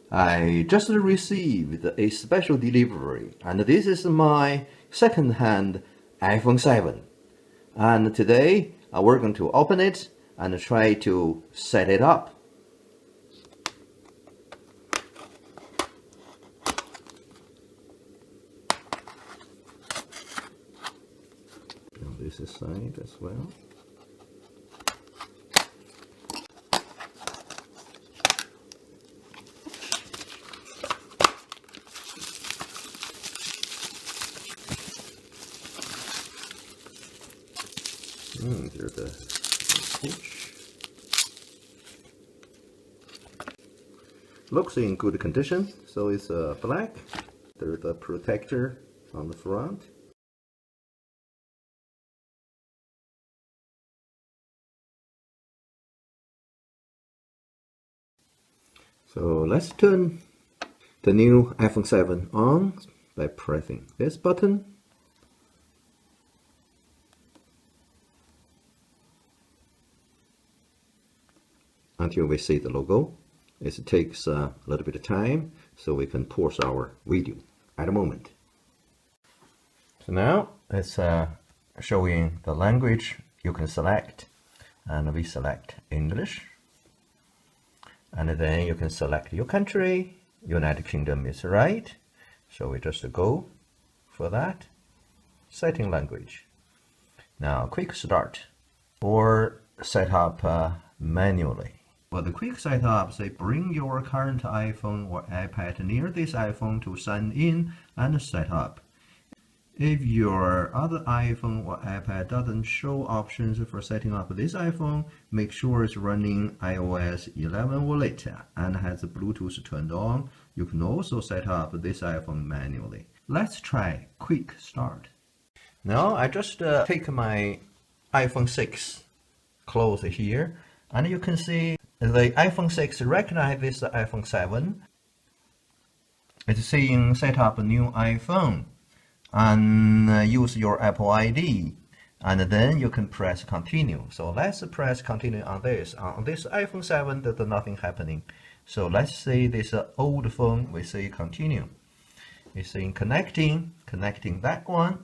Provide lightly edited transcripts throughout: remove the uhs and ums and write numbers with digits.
I just received a special delivery, and this is my second-hand iPhone 7. And today we're going to open it and try to set it up. On this side as well. There's the switch. Looks in good condition, so it's black. There's the protector on the front. So let's turn the new iPhone 7 on by pressing this button. Until we see the logo. It takes a little bit of time so we can pause our video at the moment. So now it's showing the language you can select, and we select English, and then you can select your country. United Kingdom is right, so we just go for that. Setting language. Now quick start or set up manually. For the quick setup, say bring your current iPhone or iPad near this iPhone to sign in and set up. If your other iPhone or iPad doesn't show options for setting up this iPhone, make sure it's running iOS 11 or later and has Bluetooth turned on. You can also set up this iPhone manually. Let's try quick start. Now I just take my iPhone 6 close here, and you can see the iPhone 6 recognizes the iPhone 7. It's saying set up a new iPhone and use your Apple ID, and then you can press continue. So let's press continue on this. On this iPhone 7 there's nothing happening. So let's say this old phone, we say continue. It's saying connecting that one,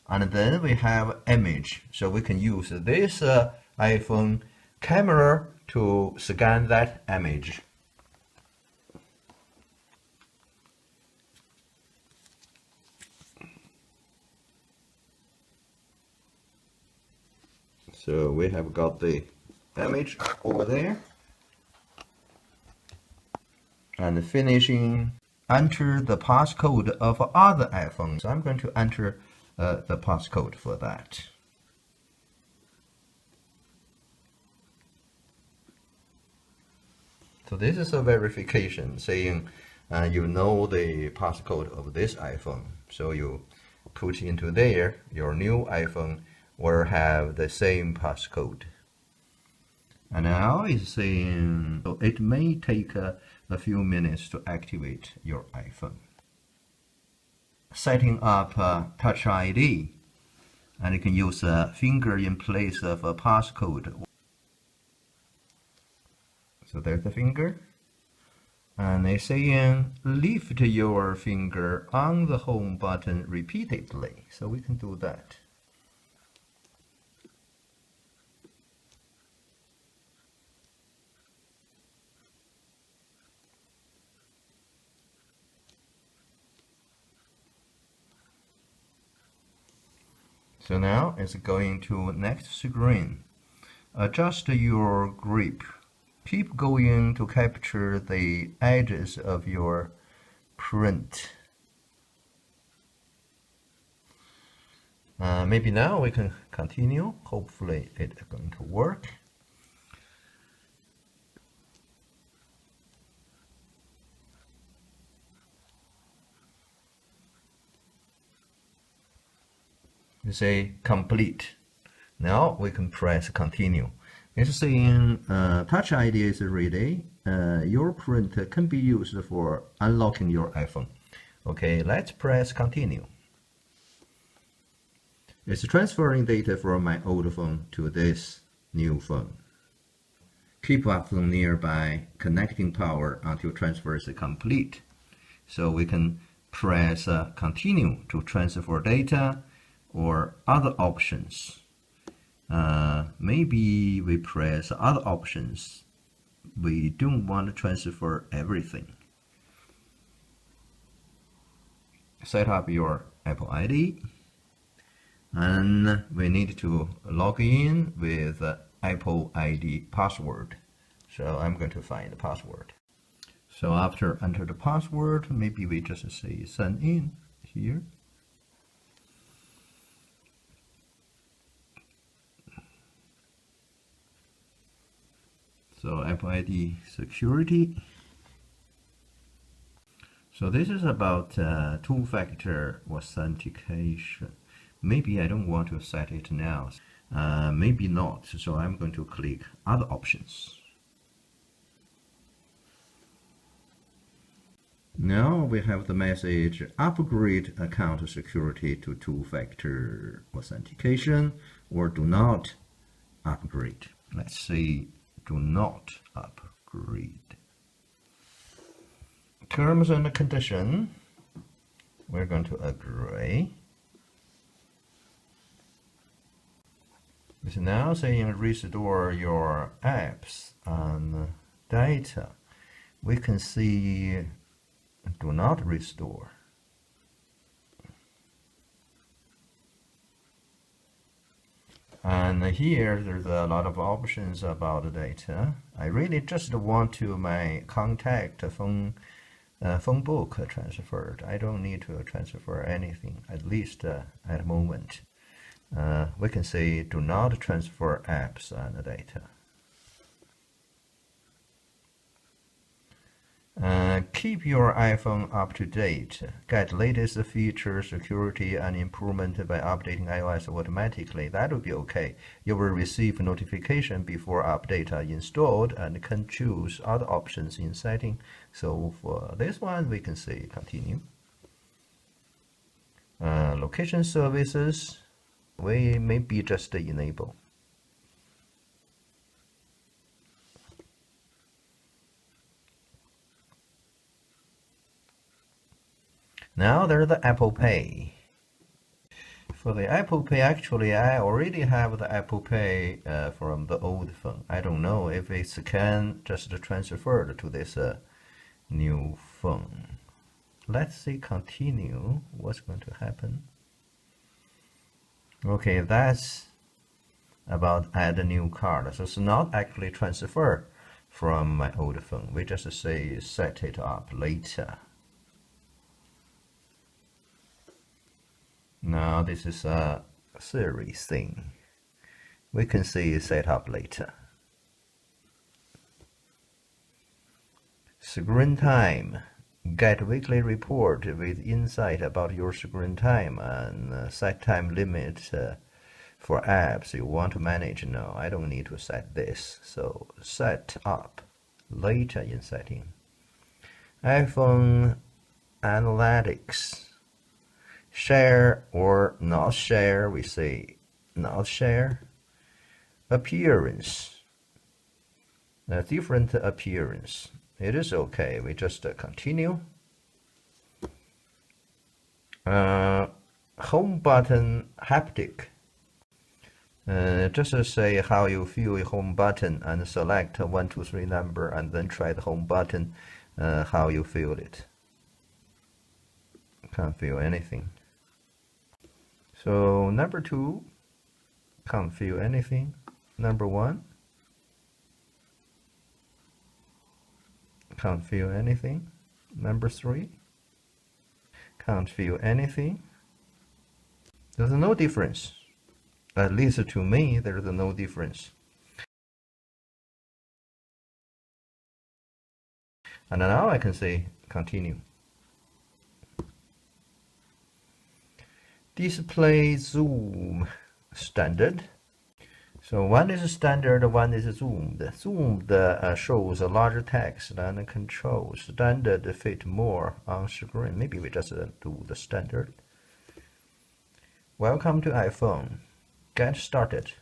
and then we have image. So we can use this iPhone camera to scan that image. So we have got the image over there, and finishing enter the passcode of other iPhones. So I'm going to enter the passcode for that. So this is a verification saying you know the passcode of this iPhone. So you put into there, your new iPhone will have the same passcode. And now it's saying so it may take a few minutes to activate your iPhone. Setting up Touch ID, and you can use a finger in place of a passcode. So there's the finger, and it's saying lift your finger on the home button repeatedly. So we can do that. So now it's going to next screen. Adjust your grip. Keep going to capture the edges of your print. Maybe now we can continue. Hopefully it's going to work. You say complete. Now we can press continue. It's saying Touch ID is ready. Your print can be used for unlocking your iPhone. Okay, let's press continue. It's transferring data from my old phone to this new phone. keep iPhone nearby, connecting power until transfer is complete. So we can press continue to transfer data or other options. Maybe we press other options. We don't want to transfer everything. Set up your Apple ID, and we need to log in with Apple ID password. So I'm going to find the password. So after enter the password, maybe we just say sign in here. So Apple ID security. So this is about two-factor authentication. Maybe I don't want to set it now. Maybe not. So I'm going to click other options. Now we have the message upgrade account security to two-factor authentication, or do not upgrade. Let's say do not upgrade. Terms and condition, we're going to agree. It's now saying restore your apps and data. We can see do not restore. And here there's a lot of options about the data. I really just want to my contact phone book transferred. I don't need to transfer anything, at least at the moment. We can say do not transfer apps and data. Keep your iPhone up to date. Get latest features, security, and improvement by updating iOS automatically. That will be okay. You will receive notification before update are installed and can choose other options in setting. So for this one, we can say continue. Location services, we maybe just enable. Now there's the Apple Pay. For the Apple Pay, actually, I already have the Apple Pay from the old phone. I don't know if it can just transfer to this new phone. Let's see, continue. What's going to happen? Okay, that's about add a new card. So it's not actually transfer from my old phone. We just say set it up later. Now this is a series thing. We can see set up later. Screen time. Get weekly report with insight about your screen time and set time limit for apps you want to manage. No, I don't need to set this. So set up later in setting. iPhone analytics. Share or not share, we say not share. Appearance, a different appearance. It is okay, we just continue. Home button haptic. Just say how you feel a home button and select 1, 2, 3 number and then try the home button, how you feel it. Can't feel anything. So number 2, can't feel anything. Number 1, can't feel anything. Number 3, can't feel anything. There's no difference. At least to me, there's no difference. And now I can say continue. Display zoom standard. So one is standard, one is zoomed. Zoomed shows a larger text and control. Standard fit more on screen. Maybe we just do the standard. Welcome to iPhone. Get started.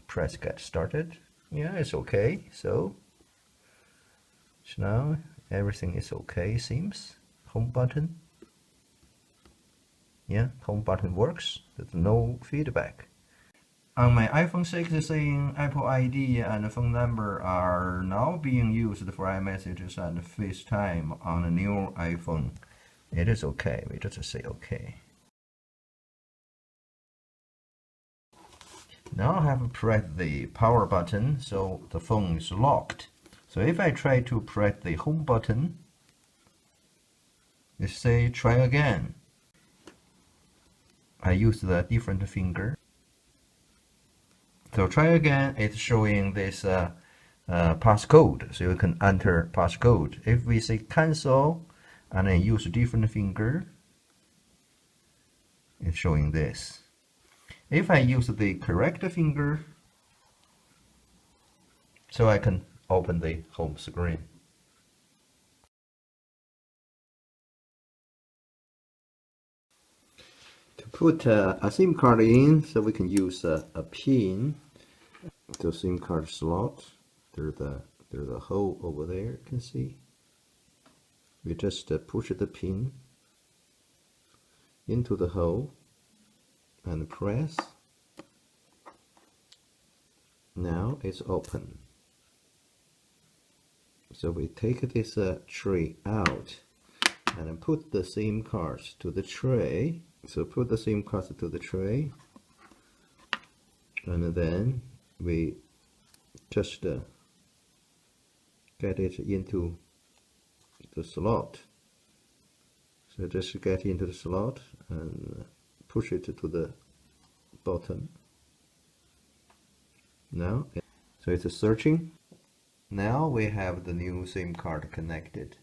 Press get started. Yeah, it's okay. So now everything is okay, seems. Home button. Yeah, home button works. There's no feedback. On my iPhone 6, it's saying Apple ID and phone number are now being used for iMessages and FaceTime on the new iPhone. It is okay. We just say okay. Now I have pressed the power button, so the phone is locked. So if I try to press the home button, it say try again. I use the different finger. So try again, it's showing this passcode, so you can enter passcode. If we say cancel and then use a different finger, it's showing this. If I use the correct finger, so I can open the home screen. To put a SIM card in, so we can use a pin. The SIM card slot. There's a hole over there, you can see. We just push the pin into the hole and press. Now it's open. So we take this tray out and put the SIM cards to the tray. So put the SIM cards to the tray, and then we just get it into the slot. So just get into the slot and push it to the bottom. Now, so it's searching. Now we have the new SIM card connected.